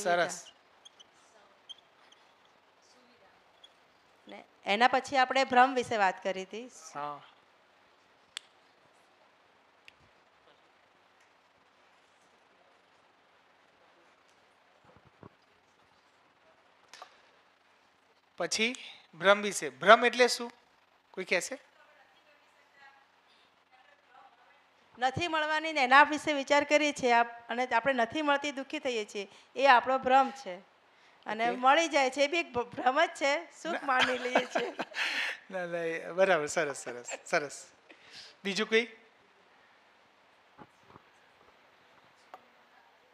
સરસ. ને એના પછી આપણે ભ્રમ વિશે વાત કરી હતી. હા. પછી ભ્રમ વિશે. ભ્રમ એટલે શું? કોઈ કહેશે? નથી મળવાની ને એના વિશે વિચાર કરીએ છીએ અને આપણે નથી મળતી દુઃખી થઈએ છીએ, એ આપણો ભ્રમ છે. અને મળી જાય છે એ બી એક ભ્રમ જ છે, સુખ માની લઈએ છીએ. ના ના, બરાબર. સરસ સરસ સરસ. બીજું કોઈ?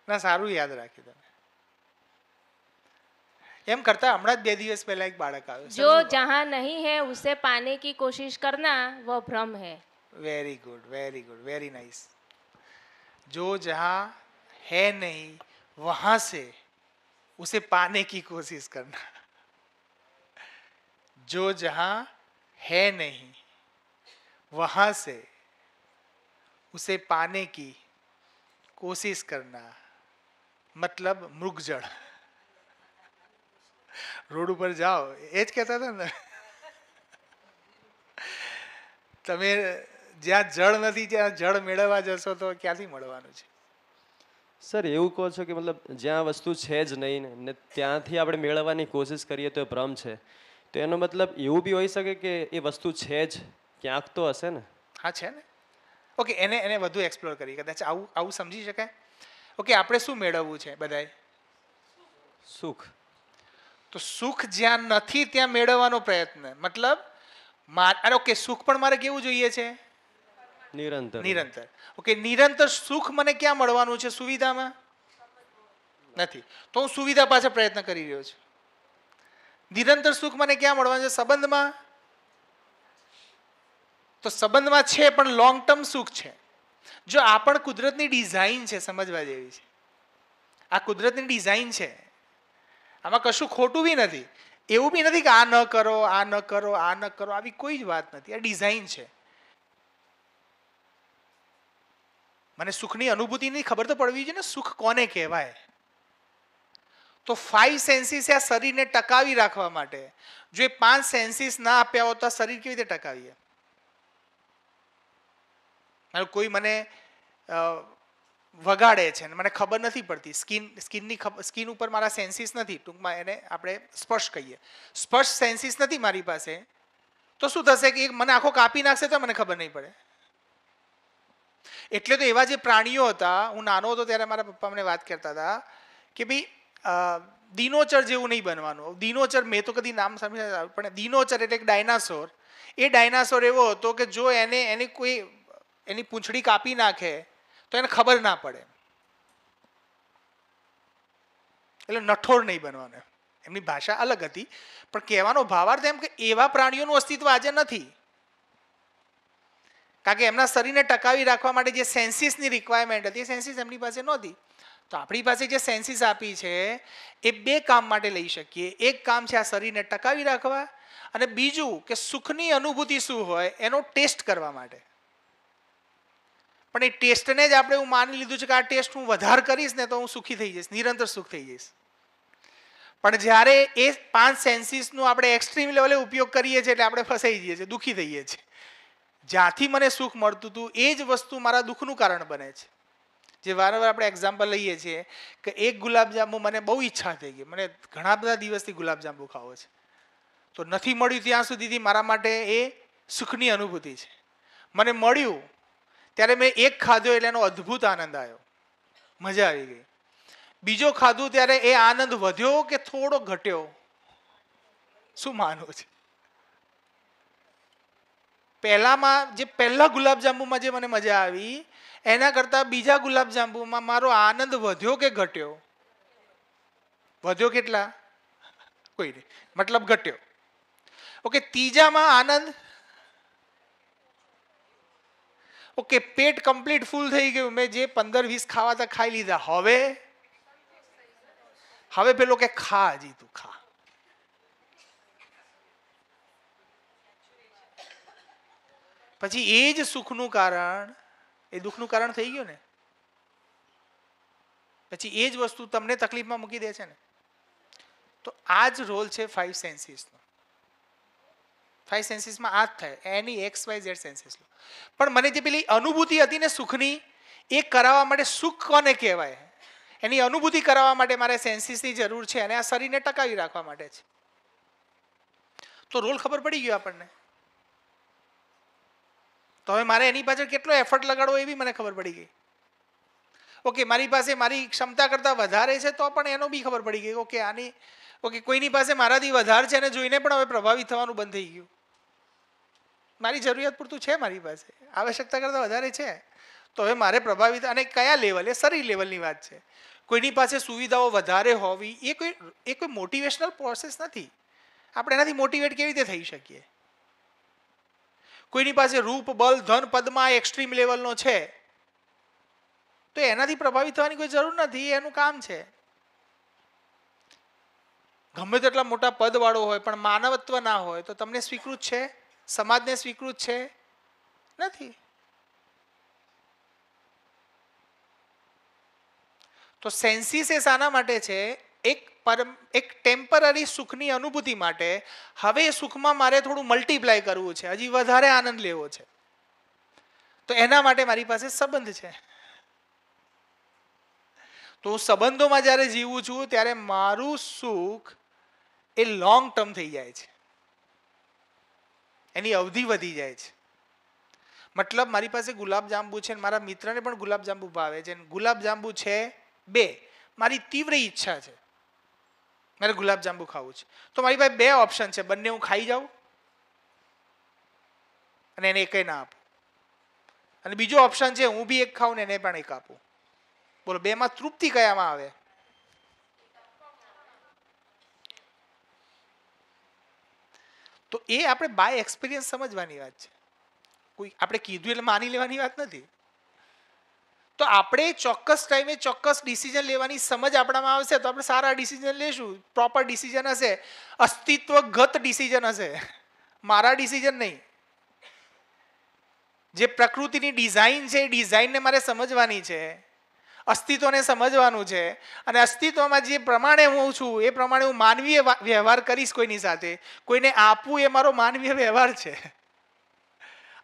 ના, સારું યાદ રાખ્યું તમે. એમ કરતા હમણાં જ 2 દિવસ પહેલા એક બાળક આવ્યો. जो जहाँ नहीं है उसे पाने की कोशिश करना वो भ्रम है. Very good, very good, very nice. जो जहाँ है नहीं वहां से उसे पाने की कोशिश करना. जो जहाँ है नहीं वहां से उसे पाने की कोशिश करना. मतलब मृगजળ. રોડ ઉપર જાઓ, એ જ કહેતા હતા ને તમે, જ્યાં જળ નથી ત્યાં જળ મેળવવા જશો તો ક્યાંથી મળવાનું છે? સર એવું કહો છો કે મતલબ જ્યાં વસ્તુ છે જ નહીં ને ત્યાંથી આપણે મેળવવાની કોશિશ કરીએ તો એ ભ્રમ છે, તો એનો મતલબ એવું બી હોઈ શકે કે એ વસ્તુ છે જ ક્યાંક તો હશે ને? હા, છે ને. ઓકે, એને વધુ એક્સપ્લોર કરી, કદાચ આવું સમજી શકાય. ઓકે, આપણે શું મેળવવું છે બધાએ? સુખ. તો સુખ જ્યાં નથી ત્યાં મેળવવાનો પ્રયત્ન. મતલબ ઓકે, સુખ પણ મારે કેવું જોઈએ છે? નિરંતર. નિરંતર. ઓકે, નિરંતર સુખ મને ક્યાં મળવાનું છે? સુવિધામાં નથી, તો હું સુવિધા પાછળ પ્રયત્ન કરી રહ્યો છું. નિરંતર સુખ મને ક્યાં મળવાનું છે? સંબંધમાં. તો સંબંધમાં છે પણ લોંગ ટર્મ સુખ છે. જો આ પણ કુદરતની ડિઝાઇન છે, સમજવા જેવી છે. આ કુદરતની ડિઝાઇન છે, આમાં કશું ખોટું બી નથી. એવું બી નથી કે આ ન કરો, આ ન કરો, આ ન કરો, આવી કોઈ જ વાત નથી. આ ડિઝાઇન છે. મને સુખની અનુભૂતિની ખબર તો પડવી જોઈએ ને, સુખ કોને કહેવાય. તો 5 સેન્સીસ આ શરીરને ટકાવી રાખવા માટે. જો એ 5 સેન્સીસ ના આપ્યા હોત તો આ શરીર કેવી રીતે ટકાવીએ? કોઈ મને વગાડે છે ને મને ખબર નથી પડતી, સ્કિન ઉપર મારા સેન્સીસ નથી, ટૂંકમાં એને આપણે સ્પર્શ કહીએ, સ્પર્શ સેન્સીસ નથી મારી પાસે, તો શું થશે કે મને આખો કાપી નાખશે તો મને ખબર નહીં પડે. એટલે તો એવા જે પ્રાણીઓ હતા, હું નાનો હતો ત્યારે મારા પપ્પા મને વાત કરતા હતા કે ભાઈ દિનોચર જેવું નહીં બનવાનું. દિનોચર મેં તો કદી નામ સાંભળ્યું પણ દિનોચર એટલે એક ડાયનાસોર. એ ડાયનાસોર એવો હતો કે જો એને કોઈ એની પૂંછડી કાપી નાખે તો એને ખબર ના પડે. એટલે નઠોર નહીં બનવાનું. એમની ભાષા અલગ હતી, પણ કહેવાનો ભાવાર્થ એમ કે એવા પ્રાણીઓનું અસ્તિત્વ આજે નથી. કારણ કે એમના શરીરને ટકાવી રાખવા માટે જે સેન્સીસની રિક્વાયરમેન્ટ હતી એ સેન્સીસ એમની પાસે નહોતી. તો આપણી પાસે જે સેન્સીસ આપી છે એ 2 કામ માટે લઈ શકીએ. એક કામ છે આ શરીરને ટકાવી રાખવા, અને બીજું કે સુખની અનુભૂતિ શું હોય એનો ટેસ્ટ કરવા માટે. પણ એ ટેસ્ટને જ આપણે હું માની લીધું છે કે આ ટેસ્ટ હું વધારે કરીશ ને તો હું સુખી થઈ જઈશ, નિરંતર સુખ થઈ જઈશ. પણ જ્યારે એ 5 સેન્સીસનો આપણે એક્સ્ટ્રીમ લેવલે ઉપયોગ કરીએ છીએ એટલે આપણે ફસાઈ જઈએ છીએ, દુઃખી થઈએ છીએ. જ્યાંથી મને સુખ મળતું હતું એ જ વસ્તુ મારા દુઃખનું કારણ બને છે. જે વારંવાર આપણે એક્ઝામ્પલ લઈએ છીએ કે એક ગુલાબજાંબુ મને બહુ ઈચ્છા થઈ ગઈ, મને ઘણા બધા દિવસથી ગુલાબજાંબુ ખાવો છે, તો નથી મળ્યું ત્યાં સુધીથી મારા માટે એ સુખની અનુભૂતિ છે. મને મળ્યું ત્યારે મેં એક ખાધો એટલે એનો અદ્ભુત આનંદ આવ્યો, મજા આવી ગઈ. બીજો ખાધું ત્યારે એ આનંદ વધ્યો કે થોડો ઘટ્યો? શું માનવું છે? પહેલા ગુલાબજાંબુમાં જે મને મજા આવી એના કરતા બીજા ગુલાબજાંબુમાં મારો આનંદ વધ્યો કે ઘટ્યો? વધ્યો કેટલા? કોઈ નહીં, મતલબ ઘટ્યો. ઓકે, ત્રીજામાં આનંદ. ઓકે, પેટ કમ્પ્લીટ ફૂલ થઈ ગયું, મેં જે 15-20 ખાવા હતા ખાઈ લીધા. હવે પેલો કે ખા, હજી તું ખા. પછી એ જ સુખનું કારણ એ દુઃખનું કારણ થઈ ગયું ને. પછી એ જ વસ્તુ તમને તકલીફમાં મૂકી દે છે ને. તો આ જ રોલ છે 5 સેન્સીસનો. 5 સેન્સીસમાં આ જ થાય, એની XYZ સેન્સીસ લો. પણ મને જે પેલી અનુભૂતિ હતી ને સુખની, એ કરાવવા માટે સુખ કોને કહેવાય, એની અનુભૂતિ કરાવવા માટે મારે સેન્સીસની જરૂર છે, અને આ શરીરને ટકાવી રાખવા માટે છે. તો રોલ ખબર પડી ગયો આપણને. તો હવે મારે એની પાછળ કેટલો એફર્ટ લગાડવો એ બી મને ખબર પડી ગઈ. ઓકે, મારી પાસે મારી ક્ષમતા કરતાં વધારે છે તો પણ એનો બી ખબર પડી ગઈ. ઓકે, કોઈની પાસે મારાથી વધારે છે એને જોઈને પણ હવે પ્રભાવિત થવાનું બંધ થઈ ગયું. મારી જરૂરિયાત પૂરતું છે, મારી પાસે આવશ્યકતા કરતાં વધારે છે, તો હવે મારે પ્રભાવિત, અને કયા લેવલે, શરીર લેવલની વાત છે. કોઈની પાસે સુવિધાઓ વધારે હોવી એ કોઈ મોટિવેશનલ પ્રોસેસ નથી. આપણે એનાથી મોટિવેટ કેવી રીતે થઈ શકીએ? કોઈની પાસે રૂપ, બલ, ધન, પદમાં એક્સ્ટ્રીમ લેવલનો છે તો એનાથી પ્રભાવિત થવાની કોઈ જરૂર નથી, એનું કામ છે. ગમે તેટલા મોટા પદ વાળો હોય પણ માનવત્વ ના હોય તો તમને સ્વીકૃત છે? સમાજને સ્વીકૃત છે? નથી. તો સેન્સીસ એ શાના માટે છે? એક ટેમ્પરરી સુખની અનુભૂતિ માટે. હવે એ સુખમાં મારે થોડું મલ્ટીપ્લાય કરવું છે, હજી વધારે આનંદ લેવો છે, તો એના માટે મારી પાસે સંબંધ છે. તો હું સંબંધોમાં જ્યારે જીવું છું ત્યારે મારું સુખ એ લોંગ ટર્મ થઈ જાય છે, એની અવધિ વધી જાય છે. મતલબ મારી પાસે ગુલાબજાંબુ છે, મારા મિત્રને પણ ગુલાબજાંબુ ભાવે છે, ગુલાબજાંબુ છે 2, મારી તીવ્ર ઈચ્છા છે, મારે ગુલાબજાંબુ ખાવું છે, તો મારી પાસે 2 ઓપ્શન છે. બંને હું ખાઈ જાઉં અને એને એકય ના આપું, અને બીજો ઓપ્શન છે હું બી એક ખાઉં ને એને પણ એક આપું. બોલો, 2 માં તૃપ્તિ કયામાં આવે? તો એ આપણે બાય એક્સપિરિયન્સ સમજવાની વાત છે. કોઈ આપણે કીધું એટલે માની લેવાની વાત નથી. તો આપણે ચોક્કસ ટાઈમે ચોક્કસ ડિસિઝન લેવાની સમજ આપણામાં આવશે તો આપણે સારા ડિસિઝન લેશું. પ્રોપર ડિસિઝન હશે, અસ્તિત્વગત ડિસિઝન હશે, મારા ડિસિઝન નહીં. જે પ્રકૃતિની ડિઝાઇન છે એ ડિઝાઇનને મારે સમજવાની છે, અસ્તિત્વને સમજવાનું છે, અને અસ્તિત્વમાં જે પ્રમાણે હું છું એ પ્રમાણે હું માનવીય વ્યવહાર કરીશ કોઈની સાથે. કોઈને આપવું એ મારો માનવીય વ્યવહાર છે,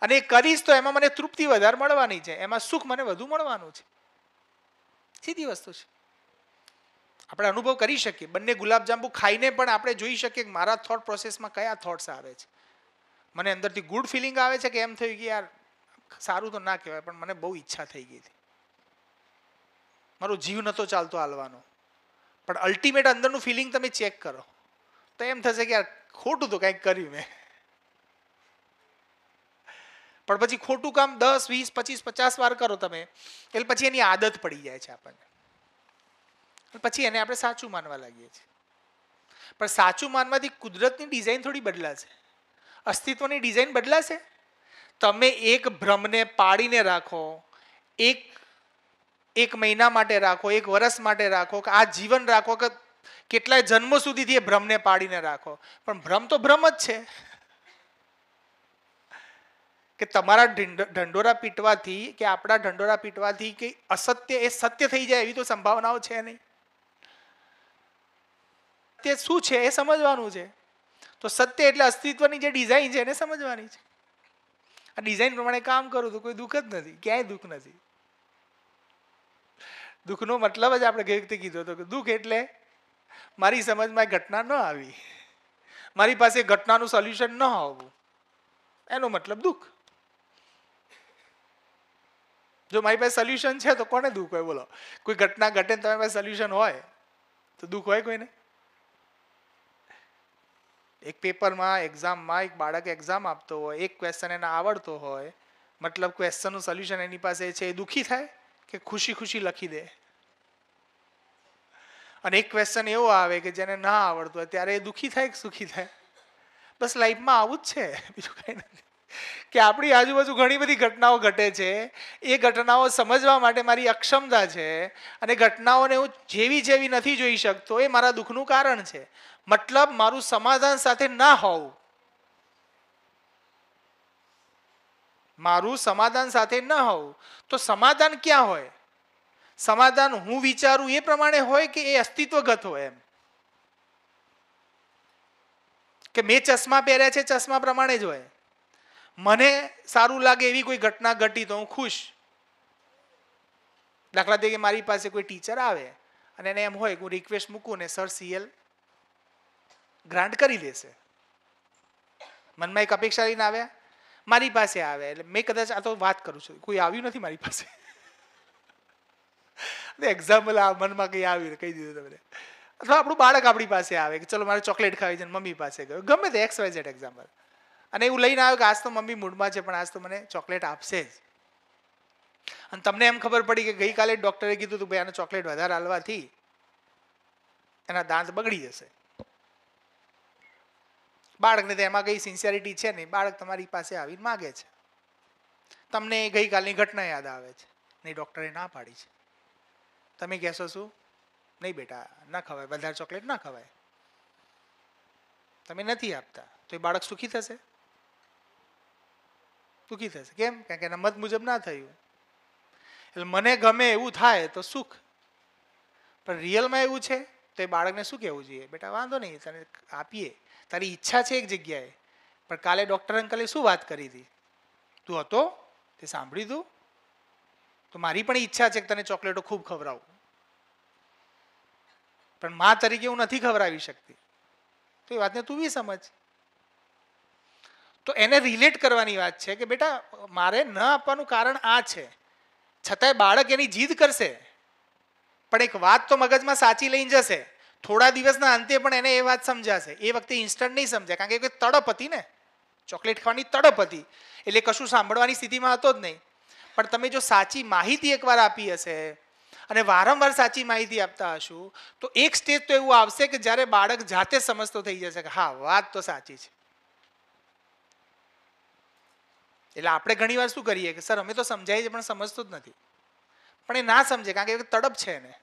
અને એ કરીશ તો એમાં મને તૃપ્તિ વધારે મળવાની છે, એમાં સુખ મને વધુ મળવાનું છે. સીધી વસ્તુ છે. આપણે અનુભવ કરી શકીએ. બંને ગુલાબજાંબુ ખાઈને પણ આપણે જોઈ શકીએ કે મારા થોટ પ્રોસેસમાં કયા થોટ્સ આવે છે. મને અંદરથી ગુડ ફિલિંગ આવે છે કે એમ થયું કે યાર સારું તો ના કહેવાય પણ મને બહુ ઈચ્છા થઈ ગઈ હતી, મારો જીવ નહોતો ચાલતો હાલવાનો. પણ અલ્ટિમેટ અંદરનું ફિલિંગ તમે ચેક કરો તો એમ થશે કે યાર ખોટું તો કંઈક કર્યું મેં. પણ પછી ખોટું કામ 10, 20, 25, 50 વાર કરો તમે એટલે પછી એની આદત પડી જાય છે આપણને, પછી એને આપણે સાચું માનવા લાગીએ છીએ. પણ સાચું માનવાથી કુદરતની ડિઝાઇન થોડી બદલાશે, અસ્તિત્વની ડિઝાઇન બદલાશે. તમે એક ભ્રમને પાડીને રાખો, એક મહિના માટે રાખો, 1 વર્ષ માટે રાખો, કે આ જીવન રાખો, કે કેટલાય જન્મો સુધીથી એ ભ્રમને પાડીને રાખો, પણ ભ્રમ તો ભ્રમ જ છે. કે તમારા ઢંઢોરા પીટવાથી કે આપણા ઢંઢોરા પીટવાથી કે અસત્ય એ સત્ય થઈ જાય એવી તો સંભાવનાઓ છે નહીં. તે શું છે એ સમજવાનું છે. તો સત્ય એટલે અસ્તિત્વની જે ડિઝાઇન છે એને સમજવાની છે. આ ડિઝાઇન પ્રમાણે કામ કરું તો કોઈ દુઃખ જ નથી, ક્યાંય દુઃખ નથી. દુઃખનો મતલબ જ આપણે કઈ રીતે કીધો હતો કે દુઃખ એટલે મારી સમજમાં ઘટના ન આવી, મારી પાસે ઘટનાનું સોલ્યુશન ન આવવું, એનો મતલબ દુઃખ. જો મારી પાસે સોલ્યુશન છે તો કોને દુઃખ હોય? બોલો, કોઈ ઘટના ઘટે ને તમારી પાસે સોલ્યુશન હોય તો દુઃખ હોય કોઈને? એક પેપરમાં એક્ઝામમાં એક બાળક એક્ઝામ આપતો હોય, એક ક્વેશ્ચન એને આવડતો હોય, મતલબ ક્વેશ્ચનનું સોલ્યુશન એની પાસે છે, એ દુઃખી થાય કે ખુશી ખુશી લખી દે? અને એક ક્વેશ્ચન એવો આવે કે જેને ના આવડતું હોય ત્યારે એ દુઃખી થાય કે સુખી થાય? બસ લાઈફમાં આવું જ છે, બીજું કંઈ નથી. કે આપણી આજુબાજુ ઘણી બધી ઘટનાઓ ઘટે છે, એ ઘટનાઓ સમજવા માટે મારી અક્ષમતા છે, અને ઘટનાઓને હું જેવી નથી જોઈ શકતો એ મારા દુઃખનું કારણ છે. મતલબ મારું સમાધાન સાથે ના હોવું, મારું સમાધાન સાથે ન હોવું. તો સમાધાન ક્યાં હોય? સમાધાન હું વિચારું એ પ્રમાણે હોય કે એ અસ્તિત્વગત હોય? એમ કે મેં ચશ્મા પહેર્યા છે ચશ્મા પ્રમાણે જ હોય. મને સારું લાગે એવી કોઈ ઘટના ઘટી તો હું ખુશ. દાખલા તરીકે મારી પાસે કોઈ ટીચર આવે અને એને એમ હોય કે હું રિક્વેસ્ટ મૂકું ને સર CL ગ્રાન્ટ કરી દેશે. મનમાં એક અપેક્ષા લઈને આવ્યા, મારી પાસે આવે એટલે મેં કદાચ આ તો વાત કરું છું, કોઈ આવ્યું નથી મારી પાસે. એક્ઝામ્પલ મનમાં કંઈ આવ્યું કહી દીધું તમને. અથવા આપણું બાળક આપણી પાસે આવે કે ચલો મારે ચોકલેટ ખાવી છે, મમ્મી પાસે ગયો, ગમે તે XYZ એક્ઝામ્પલ, અને એવું લઈને આવ્યો કે આજ તો મમ્મી મૂડમાં છે પણ આજ તો મને ચોકલેટ આપશે જ. અને તમને એમ ખબર પડી કે ગઈકાલે ડૉક્ટરે કીધું હતું ભાઈ આને ચોકલેટ વધારે હાલવાથી એના દાંત બગડી જશે. બાળકને તો એમાં કઈ સિન્સિયરિટી છે નહીં, બાળક તમારી પાસે આવીને માગે છે, તમને ગઈકાલની ઘટના યાદ આવે છે, નહીં ડૉક્ટરે ના પાડી છે, તમે કહેશો શું? નહીં બેટા ના ખવાય, વધારે ચોકલેટ ના ખવાય. તમે નથી આપતા તો એ બાળક સુખી થશે? સુખી થશે. કેમ? કારણ કે એના મત મુજબ ના થયું. એટલે મને ગમે એવું થાય તો સુખ, પણ રિયલમાં એવું છે તો એ બાળકને શું કહેવું જોઈએ? બેટા વાંધો નહીં, તને આપીએ, તારી ઈચ્છા છે એક જગ્યાએ, પણ કાલે ડૉક્ટર અંકલે શું વાત કરી હતી, તું હતો તે સાંભળ્યું તું? તો મારી પણ ઈચ્છા છે કે તને ચોકલેટો ખૂબ ખવડાવું, પણ મા તરીકે હું નથી ખવડાવી શકતી. તો એ વાતને તું બી સમજ. તો એને રિલેટ કરવાની વાત છે કે બેટા મારે ન આપવાનું કારણ આ છે, છતાંય બાળક એની જીદ કરશે, પણ એક વાત તો મગજમાં સાચી લઈને જશે. થોડા દિવસના અંતે પણ એને એ વાત સમજાશે. એ વખતે ઇન્સ્ટન્ટ નહીં સમજાય, કારણ કે તડપ હતી ને, ચોકલેટ ખાવાની તડપ હતી, એટલે કશું સાંભળવાની સ્થિતિમાં હતો જ નહીં. પણ તમે જો સાચી માહિતી એકવાર આપી હશે અને વારંવાર સાચી માહિતી આપતા હશું તો એક સ્ટેજ તો એવું આવશે કે જ્યારે બાળક જાતે સમજતો થઈ જશે કે હા વાત તો સાચી છે. એટલે આપણે ઘણીવાર શું કરીએ કે સર અમે તો સમજાય છે પણ સમજતો જ નથી, પણ એ ના સમજે કારણ કે તડપ છે એને.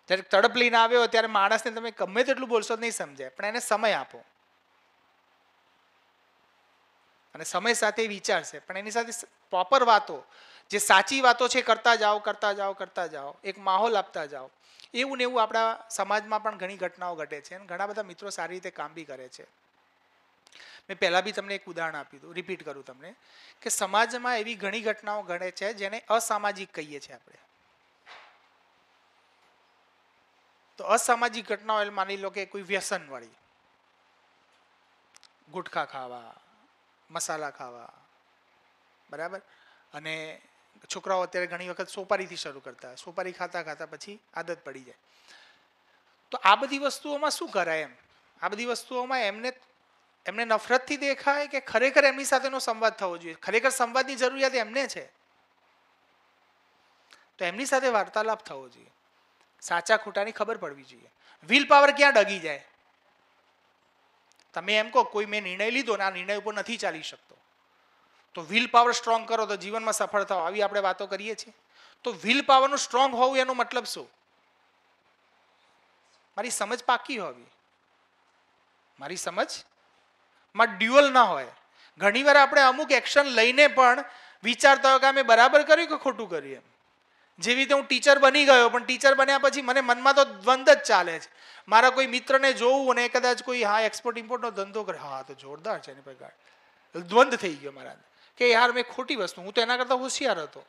જ્યારે તડપ લઈને આવ્યો ત્યારે માણસને તમે ગમે તેટલું બોલશો નહીં સમજાય, પણ એને સમય આપો અને સમય સાથે વિચારશે, પણ એની સાથે પ્રોપર વાતો, જે સાચી વાતો છે કરતા જાઓ કરતા જાઓ કરતા જાઓ, એક માહોલ આપતા જાઓ. એવું ને એવું આપણા સમાજમાં પણ ઘણી ઘટનાઓ ઘટે છે અને ઘણા બધા મિત્રો સારી રીતે કામ બી કરે છે. મેં પહેલાં બી તમને એક ઉદાહરણ આપ્યું હતું, રિપીટ કરું તમને, કે સમાજમાં એવી ઘણી ઘટનાઓ ઘટે છે જેને અસામાજિક કહીએ છીએ આપણે. તો અસામાજિક ઘટનાઓ એટલે માની લો કે કોઈ વ્યસનવાળી, ગુટખા ખાવા, મસાલા ખાવા, બરાબર, અને છોકરાઓ અત્યારે ઘણી વખત સોપારીથી શરૂ કરતા, સોપારી ખાતા ખાતા પછી આદત પડી જાય. તો આ બધી વસ્તુઓમાં શું કરાય? એમ આ બધી વસ્તુઓમાં એમને નફરતથી દેખાય કે ખરેખર એમની સાથેનો સંવાદ થવો જોઈએ? ખરેખર સંવાદની જરૂરિયાત એમને છે તો એમની સાથે વાર્તાલાપ થવો જોઈએ, સાચા ખોટાની ખબર પડવી જોઈએ. વિલ પાવર ક્યાં ડગી જાય? તમે એમ કહો કોઈ મેં નિર્ણય લીધો ને આ નિર્ણય ઉપર નથી ચાલી શકતો, તો વિલ પાવર સ્ટ્રોંગ કરો તો જીવનમાં સફળ થાવ, આવી આપણે વાતો કરીએ છીએ. તો વિલ પાવરનું સ્ટ્રોંગ હોવું એનો મતલબ શું? મારી સમજ પાકી હોવી, મારી સમજમાં ડ્યુઅલ ના હોય. ઘણીવાર આપણે અમુક એક્શન લઈને પણ વિચારતા હોય કે અમે બરાબર કર્યું કે ખોટું કર્યું. એમ જેવી રીતે હું ટીચર બની ગયો પણ ટીચર બન્યા પછી મને મનમાં તો દ્વંદ જ ચાલે છે. મારા કોઈ મિત્રને જોવું અને કદાચ કોઈ હા એક્સપોર્ટ ઇમ્પોર્ટનો ધંધો કરે, હા તો જોરદાર છે એની પગાર, દ્વંદ થઈ ગયો મારા કે યાર મેં ખોટી વસ્તુ, હું તો એના કરતાં હોશિયાર હતો,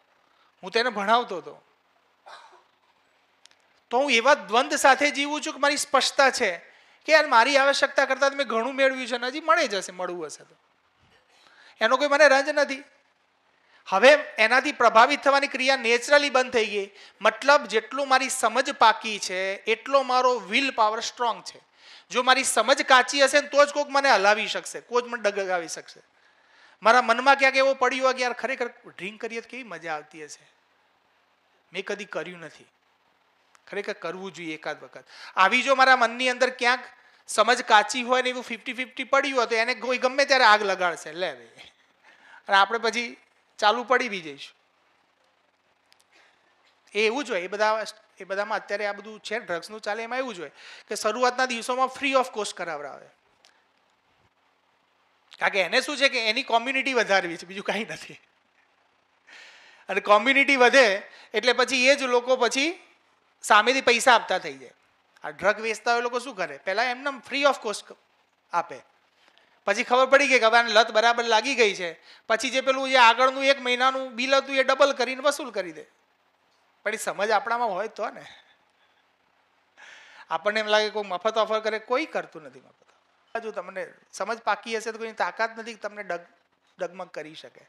હું તેને ભણાવતો હતો. તો હું એવા દ્વંદ સાથે જીવું છું કે મારી સ્પષ્ટતા છે કે યાર મારી આવશ્યકતા કરતાં મેં ઘણું મેળવ્યું છે અને હજી મળી જશે, મળવું હશે તો એનો કોઈ મને રંજ નથી. હવે એનાથી પ્રભાવિત થવાની ક્રિયા નેચરલી બંધ થઈ ગઈ. મતલબ જેટલું મારી સમજ પાકી છે એટલો મારો વિલ પાવર સ્ટ્રોંગ છે. જો મારી સમજ કાચી હશે ને તો જ કોઈક મને હલાવી શકશે, કોઈ જ મને ડગાવી શકશે. મારા મનમાં ક્યાંક એવો પડ્યો હોય કે યાર ખરેખર ડ્રિંક કરીએ તો કેવી મજા આવતી હશે, મેં કદી કર્યું નથી, ખરેખર કરવું જોઈએ એકાદ વખત. આવી જો મારા મનની અંદર ક્યાંક સમજ કાચી હોય ને એવું 50-50 પડ્યું હોય તો એને કોઈ ગમે ત્યારે આગ લગાડશે, લે અને આપણે પછી ચાલુ પડી બી જઈશું. એ એવું જ હોય. એ બધામાં અત્યારે આ બધું છે ડ્રગ્સનું ચાલે, એમાં એવું જ હોય કે શરૂઆતના દિવસોમાં ફ્રી ઓફ કોસ્ટ કરાવડાવે, કારણ કે એને શું છે કે એની કોમ્યુનિટી વધારવી છે, બીજું કાંઈ નથી. અને કોમ્યુનિટી વધે એટલે પછી એ જ લોકો પછી સામેથી પૈસા આપતા થઈ જાય. આ ડ્રગ વેચતા હોય લોકો શું કરે, પહેલાં એમને ફ્રી ઓફ કોસ્ટ આપે, પછી ખબર પડી ગઈ કે હવે આને લત બરાબર લાગી ગઈ છે, પછી જે પેલું જે આગળનું 1 મહિનાનું બિલ હતું એ ડબલ કરીને વસૂલ કરી દે. પણ એ સમજ આપણામાં હોય તો ને. આપણને એમ લાગે કોઈ મફત ઓફર કરે, કોઈ કરતું નથી મફત. જો તમને સમજ પાકી હશે તો કોઈની તાકાત નથી તમને ડગમગ કરી શકે.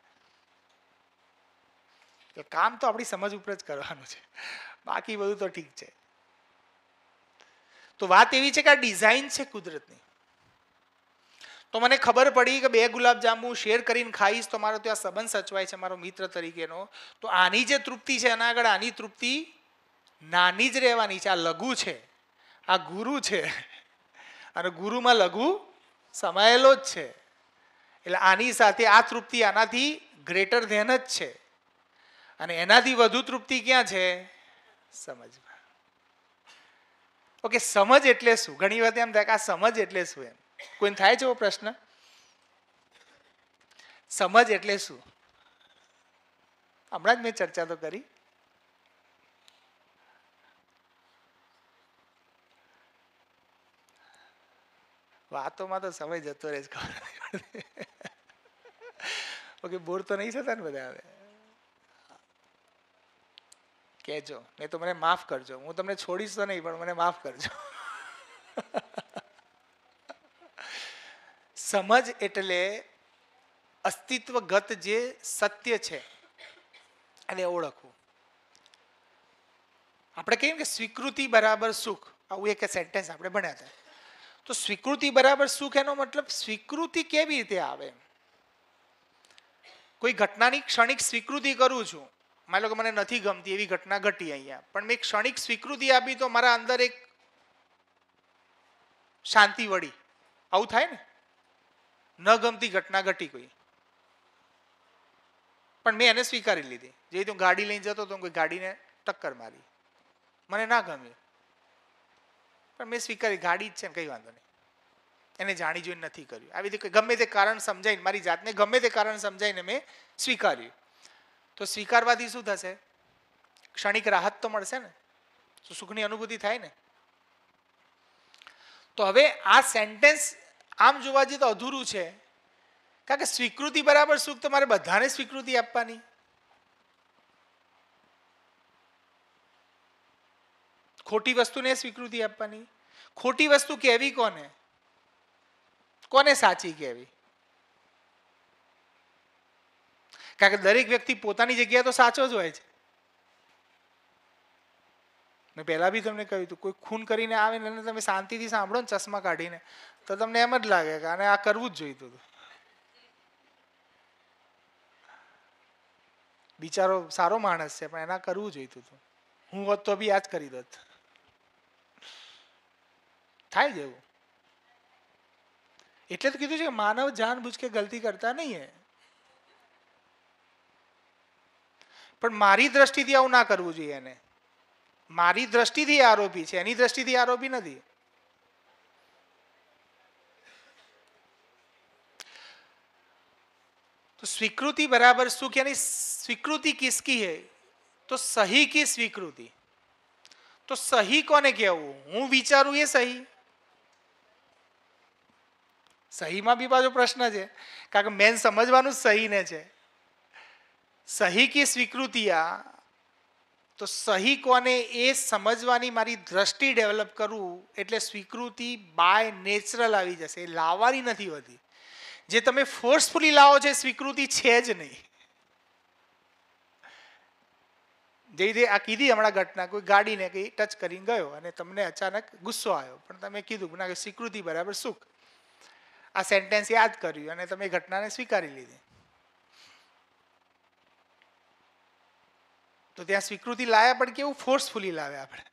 કામ તો આપણી સમજ ઉપર જ કરવાનું છે, બાકી બધું તો ઠીક છે. તો વાત એવી છે કે આ ડિઝાઇન છે કુદરતની. તો મને ખબર પડી કે 2 ગુલાબજાંબુ શેર કરીને ખાઈશ તો મારો ત્યાં સંબંધ સચવાય છે મારો મિત્ર તરીકેનો. તો આની જે તૃપ્તિ છે એના આગળ આની તૃપ્તિ નાની જ રહેવાની છે. આ લઘુ છે, આ ગુરુ છે, અને ગુરુમાં લઘુ સમાયેલો જ છે. એટલે આની સાથે આ તૃપ્તિ આનાથી ગ્રેટર ધેન જ છે, અને એનાથી વધુ તૃપ્તિ ક્યાં છે? સમજમાં. ઓકે, સમજ એટલે શું? ઘણી વખત એમ થાય કે આ સમજ એટલે શું, એમ કોઈને થાય છે એવો પ્રશ્ન? સમજ એટલે શું? હમણાં જ મેં ચર્ચા તો કરી. વાતોમાં તો સમય જતો રહે છે. ઓકે, બોર તો નહીં થતા ને બધા? હવે કહેજો, નહીં તો મને માફ કરજો. હું તમને છોડીશ તો નહીં, પણ મને માફ કરજો. સમજ એટલે અસ્તિત્વગત જે સત્ય છે એને ઓળખવું. આપણે કહીએ કે સ્વીકૃતિ બરાબર સુખ, આવું એક સેન્ટેન્સ આપણે ભણ્યા હતા. તો સ્વીકૃતિ બરાબર સુખ એનો મતલબ સ્વીકૃતિ કેવી રીતે આવે? કોઈ ઘટનાની ક્ષણિક સ્વીકૃતિ કરું છું, માની લો કે મને નથી ગમતી એવી ઘટના ઘટી અહીંયા, પણ મેં ક્ષણિક સ્વીકૃતિ આપી તો મારા અંદર એક શાંતિ વળી. આવું થાય ને? ન ગમતી ઘટના ઘટી કોઈ, પણ મેં એને સ્વીકારી લીધી. જે રીતે હું ગાડી લઈને જતો તો કોઈ ગાડીને ટક્કર મારી, મને ના ગમ્યું, પણ મેં સ્વીકારી, ગાડી જ છે ને કંઈ વાંધો નહીં, એને જાણી જોઈને નથી કર્યું. આવી રીતે ગમે તે કારણ સમજાઈને મારી જાતને ગમે તે કારણ સમજાઈને મેં સ્વીકાર્યું. તો સ્વીકારવાથી શું થશે? ક્ષણિક રાહત તો મળશે ને, તો સુખની અનુભૂતિ થાય ને. તો હવે આ સેન્ટેન્સ આમ જોવા જઈએ તો અધૂરું છે, કારણ કે સ્વીકૃતિ બરાબર સુખ તો મારે બધાને સ્વીકૃતિ આપવાની. ખોટી વસ્તુને સ્વીકૃતિ આપવાની. ખોટી વસ્તુ કહેવી કોને? કોને સાચી કહેવી? કારણ કે દરેક વ્યક્તિ પોતાની જગ્યાએ તો સાચો જ હોય છે. મેં પહેલા બી તમને કહ્યું હતું, કોઈ ખૂન કરીને આવે ને તમે શાંતિથી સાંભળો ને ચશ્મા કાઢીને, તો તમને એમ જ લાગે કે આને આ કરવું જ જોઈતું હતું. બિચારો સારો માણસ છે, પણ એના કરવું જોઈતું હતું. હું હોત તો બી આ જ કરી દોત. થાય જેવું. એટલે તો કીધું છે કે માનવ જાણબૂਝ કે ગલતી કરતા નહીં હે, પણ મારી દ્રષ્ટિથી આવું ના કરવું જોઈએ. એને મારી દ્રષ્ટિથી આરોપી છે, એની દ્રષ્ટિથી આરોપી નથી. तो स्वीकृति बराबर सुख, यानी स्वीकृति किसकी है? तो सही की स्वीकृति. तो सही कोने कहेવું? હું વિચારું એ સહી? સહીમાં બી પાછો પ્રશ્ન છે, કારણ કે મેન સમજવાનું સહી ને છે. સહી की स्वीकृति આ તો સહી કોને એ સમજવાની મારી દ્રષ્ટિ ડેવલપ કરવું, એટલે સ્વીકૃતિ બાય નેચરલ આવી જશે. એ લાવવાની નથી હોતી. જે તમે ફોર્સફુલી લાવો છો સ્વીકૃતિ છે જ નહીં. જે રીતે આ કીધી હમણાં ઘટના, કોઈ ગાડીને કઈ ટચ કરીને ગયો અને તમને અચાનક ગુસ્સો આવ્યો, પણ તમે કીધું ના કે સ્વીકૃતિ બરાબર સુખ, આ સેન્ટેન્સ યાદ કર્યું અને તમે ઘટનાને સ્વીકારી લીધી. તો ત્યાં સ્વીકૃતિ લાયા, પણ કેવું ફોર્સફુલી લાવ્યા આપણે.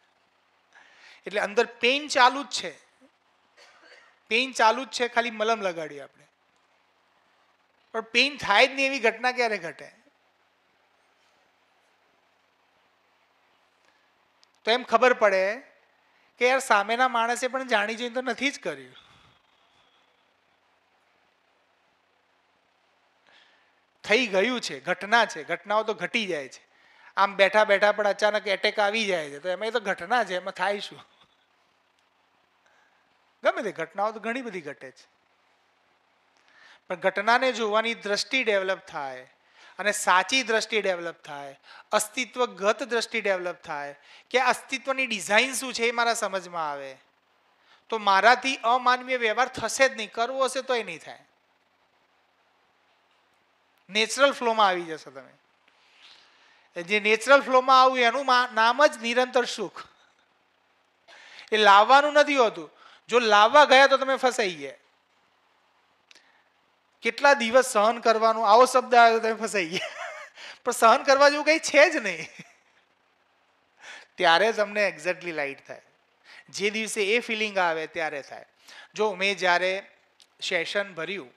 એટલે અંદર પેઇન ચાલુ જ છે, પેઇન ચાલુ જ છે, ખાલી મલમ લગાડ્યું આપણે. પણ પેઇન થાય જ નહીં એવી ઘટના ક્યારે ઘટે? તો એમ ખબર પડે કે યાર સામેના માણસે પણ જાણી જોઈને તો નથી જ કર્યું. થઈ ગયું છે, ઘટના છે. ઘટનાઓ તો ઘટી જાય છે. આમ બેઠા બેઠા પણ અચાનક એટેક આવી જાય છે, તો એમાં એ તો ઘટના છે, એમાં થાય શું? ગમે તે ઘટનાઓ તો ઘણી બધી ઘટે છે, પણ ઘટનાને જોવાની દ્રષ્ટિ ડેવલપ થાય અને સાચી દ્રષ્ટિ ડેવલપ થાય, અસ્તિત્વગત દ્રષ્ટિ ડેવલપ થાય કે અસ્તિત્વની ડિઝાઇન શું છે એ મારા સમજમાં આવે, તો મારાથી અમાનવીય વ્યવહાર થશે જ નહીં. કરવો હશે તોય નહીં થાય. નેચરલ ફ્લોમાં આવી જશો તમે. જે નેચરલ ફ્લોમાં આવું એનું નામ જ નિરંતર સુખ. એ લાવવાનું નથી હોતું. જો લાવવા ગયા તો તમે ફસાઈ ગયા. કેટલા દિવસ સહન કરવાનું, આવો શબ્દ આવ્યો તો તમે ફસાઈ ગયા. પણ સહન કરવા જેવું કંઈ છે જ નહીં. ત્યારે તમને એક્ઝેક્ટલી લાઈટ થાય. જે દિવસે એ ફિલિંગ આવે ત્યારે થાય. જો મેં જ્યારે સેશન ભર્યું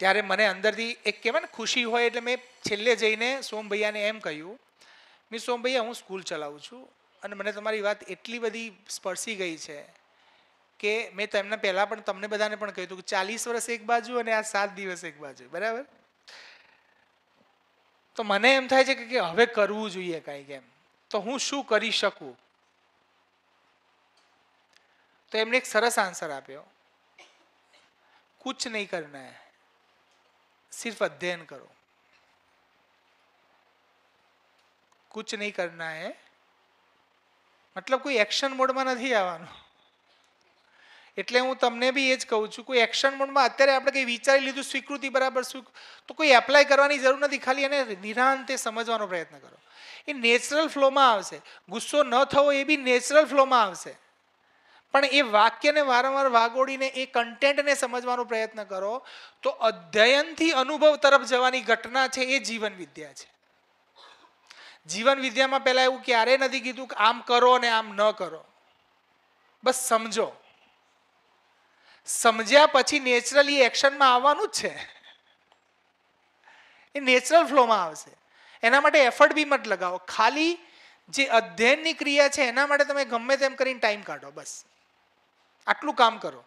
ત્યારે મને અંદરથી એક કહેવાય ને ખુશી હોય, એટલે મેં છેલ્લે જઈને સોમભૈયાને એમ કહ્યું, મેં સોમભૈયા હું સ્કૂલ ચલાવું છું અને મને તમારી વાત એટલી બધી સ્પર્શી ગઈ છે કે મેં તમને પહેલાં પણ તમને બધાને પણ કહ્યું હતું કે 40 વર્ષ એક બાજુ અને આ 7 દિવસ એક બાજુ, બરાબર? તો મને એમ થાય છે કે હવે કરવું જોઈએ કાંઈક એમ. તો હું શું કરી શકું? તો એમને એક સરસ આન્સર આપ્યો, કુછ નહીં કરના હૈ, सिर्फ अध्ययन करो. कुछ नहीं करना है मतलब કોઈ એક્શન મોડમાં નથી આવવાનું. એટલે હું તમને બી એ જ કહું છું, કોઈ એક્શન મોડમાં અત્યારે આપણે કંઈ વિચારી લીધું સ્વીકૃતિ બરાબર તો કોઈ એપ્લાય કરવાની જરૂર નથી. ખાલી એને નિરાંતે સમજવાનો પ્રયત્ન કરો. એ નેચરલ ફ્લોમાં આવશે. ગુસ્સો ન થવો એ બી નેચરલ ફ્લોમાં આવશે. પણ એ વાક્યને વારંવાર વાગોડીને એ કન્ટેન્ટને સમજવાનો પ્રયત્ન કરો તો અધ્યયનથી અનુભવ તરફ જવાની ઘટના છે એ જીવન વિદ્યા છે. જીવન વિદ્યામાં પહેલા એવું ક્યારેય નથી કીધું કે આમ કરો અને આમ ન કરો. બસ સમજો. સમજ્યા પછી નેચરલી એક્શનમાં આવવાનું જ છે. એ નેચરલ ફ્લોમાં આવશે. એના માટે એફર્ટ બી મત લગાવો. ખાલી જે અધ્યયનની ક્રિયા છે એના માટે તમે ગમે તેમ કરીને ટાઈમ કાઢો. બસ આટલું કામ કરો.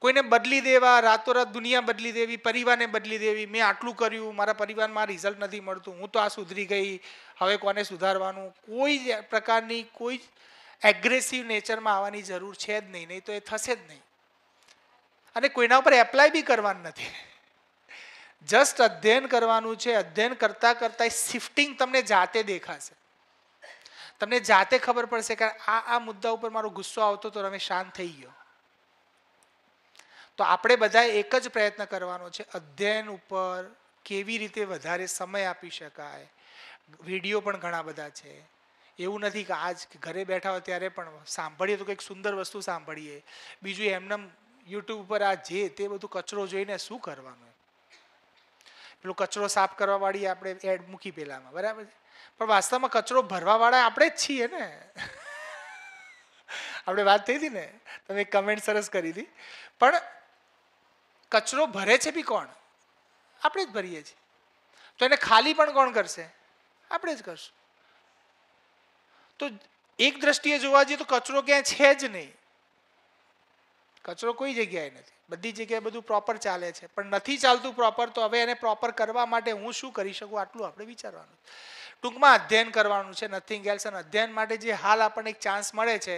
કોઈને બદલી દેવા, રાતોરાત દુનિયા બદલી દેવી, પરિવારને બદલી દેવી, મેં આટલું કર્યું, મારા પરિવારમાં રિઝલ્ટ નથી મળતું, હું તો આ સુધરી ગઈ, હવે કોને સુધારવાનું, કોઈ પ્રકારની કોઈ એગ્રેસિવ નેચરમાં આવવાની જરૂર છે જ નહીં. નહીં તો એ થશે જ નહીં. અને કોઈના ઉપર એપ્લાય બી કરવાનું નથી. જસ્ટ અધ્યયન કરવાનું છે. અધ્યયન કરતાં કરતાં શિફ્ટિંગ તમને જાતે દેખાશે. તમને જાતે ખબર પડશે કે આ મુદ્દા ઉપર મારો ગુસ્સો આવતો તો તમે શાંત થઈ ગયો. તો આપણે બધા એક જ પ્રયત્ન કરવાનો છે, અધ્યયન ઉપર કેવી રીતે વધારે સમય આપી શકાય. વિડીયો પણ ઘણા બધા છે. એવું નથી કે આજ ઘરે બેઠા હોય ત્યારે પણ સાંભળીએ તો કંઈક સુંદર વસ્તુ સાંભળીએ. બીજું એમને યુટ્યુબ ઉપર આ જે તે બધું કચરો જોઈને શું કરવાનું? પેલું કચરો સાફ કરવા વાળી આપણે એડ મૂકી પેલામાં, બરાબર છે? પણ વાસ્તવમાં કચરો ભરવા વાળા આપણે જ છીએ ને. આપણે વાત થઈ હતી ને, તમે એક કમેન્ટ સરસ કરી હતી. પણ કચરો ભરે છે બી કોણ? આપણે જ ભરીએ છીએ. તો એને ખાલી પણ કોણ કરશે? આપણે જ કરશું. તો એક દ્રષ્ટિએ જોવા જઈએ તો કચરો ક્યાંય છે જ નહીં. કચરો કોઈ જગ્યાએ નથી. બધી જગ્યાએ બધું પ્રોપર ચાલે છે. પણ નથી ચાલતું પ્રોપર, તો હવે એને પ્રોપર કરવા માટે હું શું કરી શકું આટલું આપણે વિચારવાનું. ટૂંકમાં અધ્યયન કરવાનું છે, નથિંગ એલ્સ. અને અધ્યયન માટે જે હાલ આપણને એક ચાન્સ મળે છે,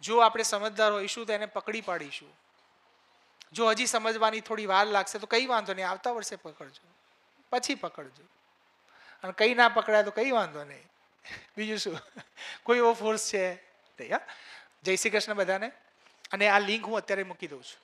જો આપણે સમજદાર હોઈશું તો એને પકડી પાડીશું. જો હજી સમજવાની થોડી વાર લાગશે તો કંઈ વાંધો નહીં, આવતા વર્ષે પકડજો, પછી પકડજો. અને કંઈ ના પકડાય તો કંઈ વાંધો નહીં. બીજું શું, કોઈ એવો ફોર્સ છે નહીં. હા, જય શ્રી કૃષ્ણ બધાને. અને આ લિંક હું અત્યારે મૂકી દઉં છું.